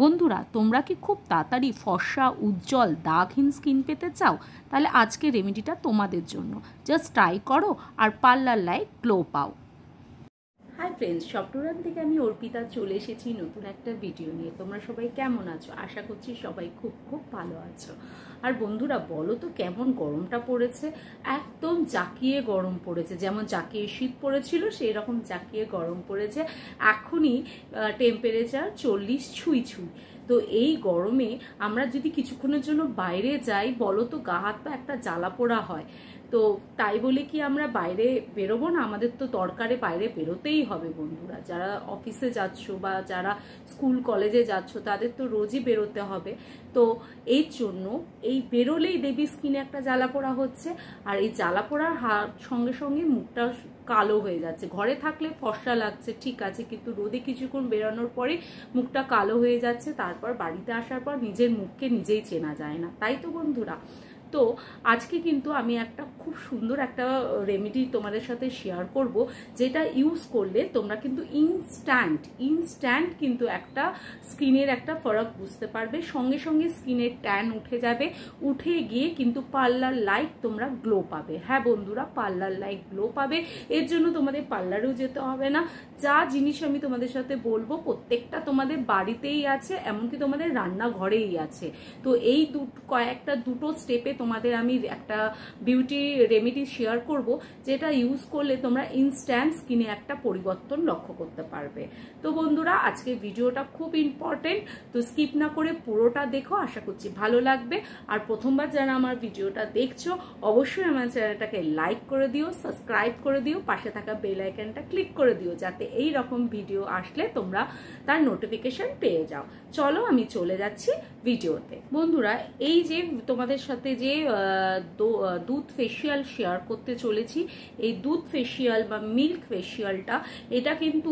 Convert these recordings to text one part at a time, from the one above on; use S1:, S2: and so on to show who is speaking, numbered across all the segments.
S1: বন্ধুরা, তোমরা কি খুব তাড়াতাড়ি ফর্সা উজ্জ্বল দাগহীন স্কিন পেতে চাও? তাহলে আজকে রেমেডিটা তোমাদের জন্য। জাস্ট ট্রাই করো আর পার্লার লাইক গ্লো পাও। হাই ফ্রেন্ডস, সফটওয়্যার থেকে আমি অর্পিতা চলে এসেছি নতুন একটা ভিডিও নিয়ে। তোমরা সবাই কেমন আছো? আশা করছি সবাই খুব খুব ভালো আছো। আর বন্ধুরা, বলো তো কেমন গরমটা পড়েছে? একদম জাকিয়ে গরম পড়েছে। যেমন জাকিয়ে শীত পড়েছিল সেই রকম জাকিয়ে গরম পড়েছে। এখনই টেম্পারেচার 40 ছুঁই ছুঁই। তো এই গরমে আমরা যদি কিছুক্ষণের জন্য বাইরে যাই, বলো তো গা হাত পা একটা জ্বালা পোড়া হয়। তো তাই বলে কি আমরা বাইরে বেরোবো না? আমাদের তো দরকারে বাইরে বেরোতেই হবে বন্ধুরা। যারা অফিসে যাচ্ছ বা যারা স্কুল কলেজে যাচ্ছ তাদের তো রোজই বেরোতে হবে। তো এই জন্য এই বেরোলেই দেবী স্কিনে একটা জ্বালা পোড়া হচ্ছে। আর এই জ্বালা পোড়ার সঙ্গে সঙ্গে মুখটা কালো হয়ে যাচ্ছে। ঘরে থাকলে ফর্সা লাগছে ঠিক আছে, কিন্তু রোদে কিছুক্ষণ বেরোনোর পরে মুখটা কালো হয়ে যাচ্ছে। তারপর বাড়িতে আসার পর নিজের মুখকে নিজেই চেনা যায় না, তাই তো বন্ধুরা? তো আজকে কিন্তু আমি একটা খুব সুন্দর একটা রেমেডি তোমাদের সাথে শেয়ার করব, যেটা ইউজ করলে তোমরা কিন্তু ইনস্ট্যান্ট কিন্তু একটা স্কিনের একটা ফরক বুঝতে পারবে। সঙ্গে সঙ্গে স্কিনের ট্যান উঠে যাবে, উঠে গিয়ে কিন্তু পার্লার লাইক তোমরা গ্লো পাবে। হ্যাঁ বন্ধুরা, পার্লার লাইক গ্লো পাবে। এর জন্য তোমাদের পার্লারেও যেতে হবে না। যা জিনিস আমি তোমাদের সাথে বলবো প্রত্যেকটা তোমাদের বাড়িতেই আছে, এমনকি তোমাদের রান্নাঘরেই আছে। তো এই দুটো স্টেপে তোমাদের আমি একটা বিউটি রেমেডি শেয়ার করব, যেটা ইউজ করলে তোমরা ইনস্ট্যান্ট স্কিনে একটা পরিবর্তন লক্ষ্য করতে পারবে। তো বন্ধুরা, আজকে ভিডিওটা খুব ইম্পর্টেন্ট, তো স্কিপ না করে পুরোটা দেখো, আশা করছি ভালো লাগবে। আর প্রথমবার যারা আমার ভিডিওটা দেখছো অবশ্যই আমার চ্যানেলটাকে লাইক করে দিও, সাবস্ক্রাইব করে দিও, পাশে থাকা বেল আইকনটা ক্লিক করে দিও, যাতে এই রকম ভিডিও আসলে তোমরা তার নোটিফিকেশন পেয়ে যাও। চলো আমি চলে যাচ্ছি ভিডিওতে। বন্ধুরা, এই যে তোমাদের সাথে যে দুধ ফেসিয়াল শেয়ার করতে চলেছি, এই দুধ ফেসিয়াল বা মিল্ক ফেসিয়ালটা, এটা কিন্তু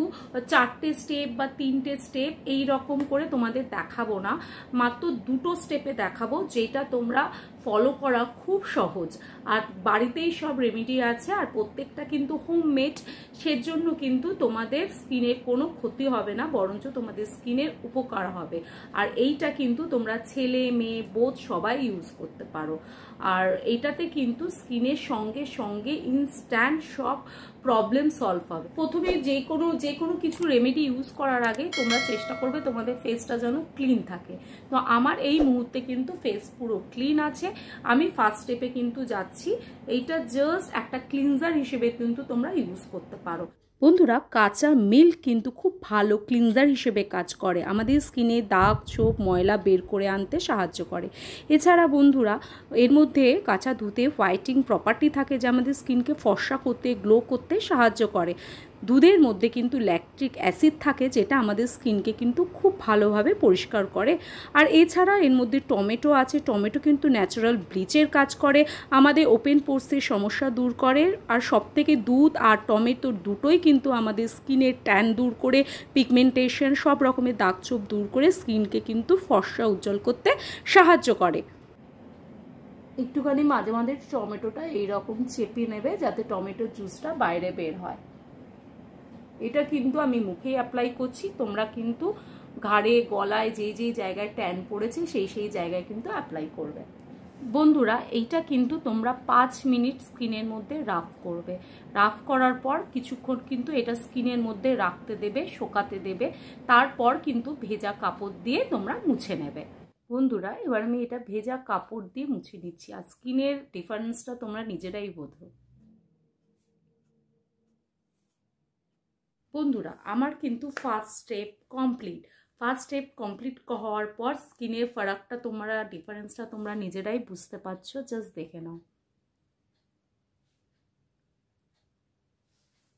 S1: 4টে স্টেপ বা 3টে স্টেপ এই রকম করে তোমাদের দেখাবো না, মাত্র 2টো স্টেপে দেখাবো, যেটা তোমরা ফলো করা খুব সহজ। আর বাড়িতেই সব রেমেডি আছে, আর প্রত্যেকটা কিন্তু হোমমেড। সেজন্য কিন্তু তোমাদের স্কিনের কোনো ক্ষতি হবে না, বরঞ্চ তোমাদের স্কিনের উপকার হবে। আর এইটা কিন্তু তোমরা ছেলে মেয়ে বোধ সবাই ইউজ করতে পারো। আর এইটাতে কিন্তু স্কিনের সঙ্গে সঙ্গে ইনস্ট্যান্ট সব প্রবলেম সলভ হবে। প্রথমে যে কোনো কিছু রেমেডি ইউজ করার আগে তোমরা চেষ্টা করবে তোমাদের ফেসটা যেন ক্লিন থাকে। তো আমার এই মুহূর্তে কিন্তু ফেস পুরো ক্লিন আছে। আমি ফার্স্ট স্টেপে কিন্তু যাচ্ছি। এইটা জাস্ট একটা ক্লিনজার হিসেবে কিন্তু তোমরা ইউজ করতে পারো। বন্ধুরা, কাঁচা মিল্ক কিন্তু খুব ভালো ক্লিনজার হিসেবে কাজ করে, আমাদের স্কিনে দাগ ছোপ ময়লা বের করে আনতে সাহায্য করে। এছাড়া বন্ধুরা, এর মধ্যে কাঁচা দুধে হোয়াইটিং প্রপার্টি থাকে, যা আমাদের স্কিনকে ফর্সা করতে গ্লো করতে সাহায্য করে। দুধের মধ্যে কিন্তু ল্যাকটিক অ্যাসিড থাকে, যেটা আমাদের স্কিনকে কিন্তু খুব ভালোভাবে পরিষ্কার করে। আর এছাড়া এর মধ্যে টমেটো আছে, টমেটো কিন্তু ন্যাচারাল ব্লিচের কাজ করে, আমাদের ওপেন পোর্সের সমস্যা দূর করে। আর সবথেকে দুধ আর টমেটো দুটোই কিন্তু আমাদের স্কিনের ট্যান দূর করে, পিগমেন্টেশন সব রকমের দাগ ছোপ দূর করে স্কিনকে কিন্তু ফর্সা উজ্জ্বল করতে সাহায্য করে। একটুখানি মাঝে মাঝে টমেটোটা এইরকম চেপে নেবে, যাতে টমেটোর জুসটা বাইরে বের হয়। এটা কিন্তু আমি মুখেই অ্যাপ্লাই করছি, তোমরা কিন্তু ঘাড়ে গলায় যে জায়গায় ট্যান পড়েছে সেই জায়গায় কিন্তু অ্যাপ্লাই করবে। বন্ধুরা, এইটা কিন্তু তোমরা 5 মিনিট স্কিনের মধ্যে রাফ করবে। রাফ করার পর কিছুক্ষণ কিন্তু এটা স্কিনের মধ্যে রাখতে দেবে, শুকাতে দেবে। তারপর কিন্তু ভেজা কাপড় দিয়ে তোমরা মুছে নেবে। বন্ধুরা, এবার আমি এটা ভেজা কাপড় দিয়ে মুছে নিচ্ছি, আর স্কিনের ডিফারেন্সটা তোমরা নিজেরাই বোঝো। বন্ধুরা, আমার কিন্তু ফার্স্ট স্টেপ কমপ্লিট হওয়ার পর স্কিনের ফারাকটা তোমরা ডিফারেন্সটা তোমরা নিজেরাই বুঝতে পারছো, জাস্ট দেখে নাও।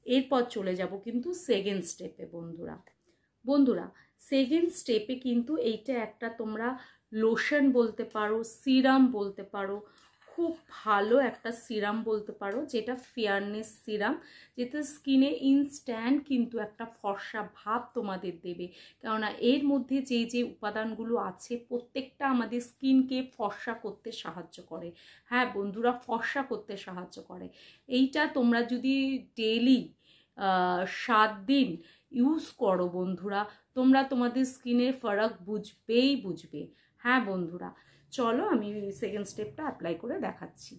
S1: এরপর চলে যাব কিন্তু সেকেন্ড স্টেপে। বন্ধুরা, সেকেন্ড স্টেপে কিন্তু এইটা একটা তোমরা লোশন বলতে পারো, সিরাম বলতে পারো, খুব ভালো একটা সিরাম বলতে পারো, যেটা ফেয়ারনেস সিরাম, যেটা স্কিনে ইনস্ট্যান্ট কিন্তু একটা ফর্সা ভাব তোমাদের দেবে। কেননা এর মধ্যে যে উপাদানগুলো আছে প্রত্যেকটা আমাদের স্কিনকে ফর্সা করতে সাহায্য করে। হ্যাঁ বন্ধুরা, ফর্সা করতে সাহায্য করে। এইটা তোমরা যদি ডেইলি 7 দিন ইউজ করো বন্ধুরা, তোমরা তোমাদের স্কিনের ফারাক বুঝবে। হ্যাঁ বন্ধুরা, চলো আমি সেকেন্ড স্টেপটা অ্যাপ্লাই করে দেখাচ্ছি।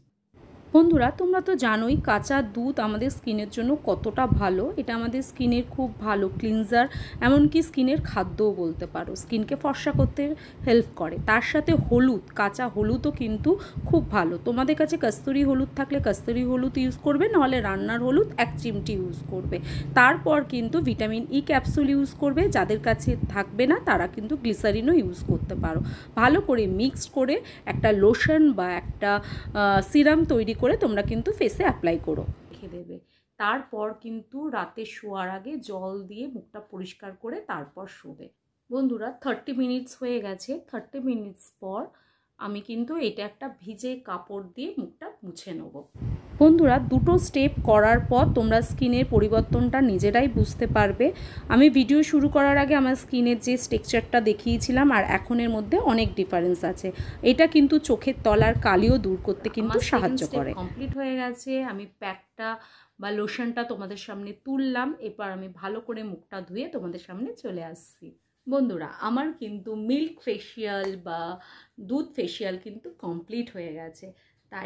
S1: বন্ধুরা তোমরা তো জানোই কাঁচা দুধ আমাদের স্কিনের জন্য কতটা ভালো। এটা আমাদের স্কিনের খুব ভালো ক্লিনজার, এমনকি স্কিনের খাদ্যও বলতে পারো। স্কিনকে ফর্সা করতে হেল্প করে। তার সাথে হলুদ, কাঁচা হলুদও কিন্তু খুব ভালো। তোমাদের কাছে কস্তুরি হলুদ থাকলে কস্তুরি হলুদ ইউজ করবে, নাহলে রান্নার হলুদ 1 চিমটি ইউজ করবে। তারপর কিন্তু ভিটামিন ই ক্যাপসুল ইউজ করবে। যাদের কাছে থাকবে না তারা কিন্তু গ্লিসারিনও ইউজ করতে পারো। ভালো করে মিক্সড করে একটা লোশন বা একটা সিরাম তৈরি করে তোমরা কিন্তু ফেসে অ্যাপ্লাই করো, রেখে দেবে। তারপর কিন্তু রাতে শোয়ার আগে জল দিয়ে মুখটা পরিষ্কার করে তারপর শোবে। বন্ধুরা 30 মিনিটস হয়ে গেছে। 30 মিনিটস পর আমি কিন্তু এটা একটা ভিজে কাপড় দিয়ে মুখটা মুছে নেব। বন্ধুরা দুটো স্টেপ করার পর তোমরা স্কিনের পরিবর্তনটা নিজেরাই বুঝতে পারবে। আমি ভিডিও শুরু করার আগে আমার স্কিনের যে টেক্সচারটা দেখিয়েছিলাম আর এখনের মধ্যে অনেক ডিফারেন্স আছে। এটা কিন্তু চোখের তলার কালিও দূর করতে কিন্তু সাহায্য করে। কমপ্লিট হয়ে গেছে। আমি প্যাকটা বা লোশনটা তোমাদের সামনে তুললাম। এবার আমি ভালো করে মুখটা ধুয়ে তোমাদের সামনে চলে আসছি। বন্ধুরা আমার কিন্তু মিল্ক ফেশিয়াল বা দুধ ফেশিয়াল কিন্তু কমপ্লিট হয়ে গেছে।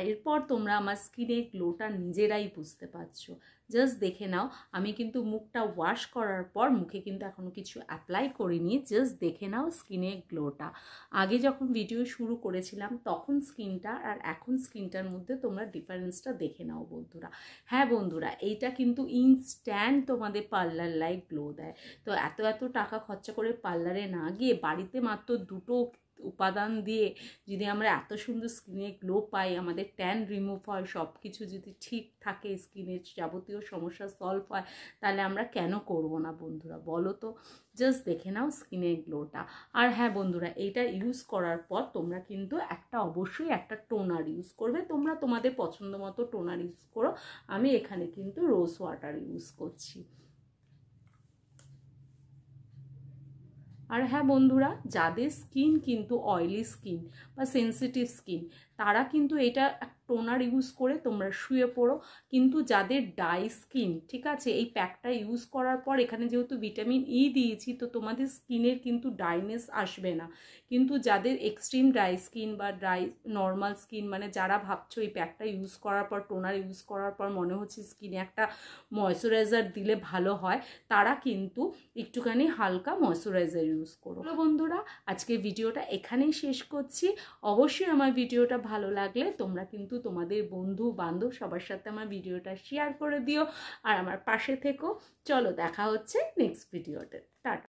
S1: এরপর তোমরা আমার স্কিনের গ্লোটা নিজেরাই বুঝতে পারছো। জাস্ট দেখে নাও, আমি কিন্তু মুখটা ওয়াশ করার পর মুখে কিন্তু এখনও কিছু অ্যাপ্লাই করিনি। জাস্ট দেখে নাও স্কিনের গ্লোটা। আগে যখন ভিডিও শুরু করেছিলাম তখন স্কিনটা আর এখন স্কিনটার মধ্যে তোমরা ডিফারেন্সটা দেখে নাও বন্ধুরা। হ্যাঁ বন্ধুরা, এইটা কিন্তু ইনস্ট্যান্ট তোমাদের পার্লার লাইক গ্লো দেয়। তো এত টাকা খরচা করে পার্লারে না গিয়ে বাড়িতে মাত্র দুটো উপাদান দিয়ে যদি আমরা এত সুন্দর স্কিনে গ্লো পাই, আমাদের ট্যান রিমুভ হয়, সব কিছু যদি ঠিক থাকে, স্কিনের যাবতীয় সমস্যা সলভ হয়, তাহলে আমরা কেন করব না বন্ধুরা, বলো তো। জাস্ট দেখে নাও স্কিনের গ্লোটা। আর হ্যাঁ বন্ধুরা, এইটা ইউজ করার পর তোমরা কিন্তু অবশ্যই একটা টোনার ইউজ করবে। তোমরা তোমাদের পছন্দ মতো টোনার ইউজ করো। আমি এখানে কিন্তু রোজ ওয়াটার ইউজ করছি। আর হ্যাঁ বন্ধুরা, যাদের স্কিন কিন্তু অয়েলি স্কিন বা সেন্সিটিভ স্কিন, তারা কিন্তু এটা টোনার ইউজ করে তোমরা শুয়ে পড়ো। কিন্তু যাদের ড্রাই স্কিন, ঠিক আছে, এই প্যাকটা ইউজ করার পর এখানে যেহেতু ভিটামিন ই দিয়েছি, তো তোমাদের স্কিনের কিন্তু ড্রাইনেস আসবে না। কিন্তু যাদের এক্সট্রিম ড্রাই স্কিন বা নর্মাল স্কিন, মানে যারা ভাবছো এই প্যাকটা ইউজ করার পর, টোনার ইউজ করার পর মনে হচ্ছে স্কিনে একটা ময়শ্চারাইজার দিলে ভালো হয়, তারা কিন্তু একটুখানি হালকা ময়শ্চারাইজার ইউজ করো। বন্ধুরা আজকে ভিডিওটা এখানেই শেষ করছি। অবশ্যই আমার ভিডিওটা ভালো লাগলে তোমরা কিন্তু তোমাদের বন্ধু বান্ধব সবার সাথে আমার ভিডিওটা শেয়ার করে দিও আর আমার পাশে থেকো। চলো দেখা হচ্ছে নেক্সট ভিডিওতে। টাটা।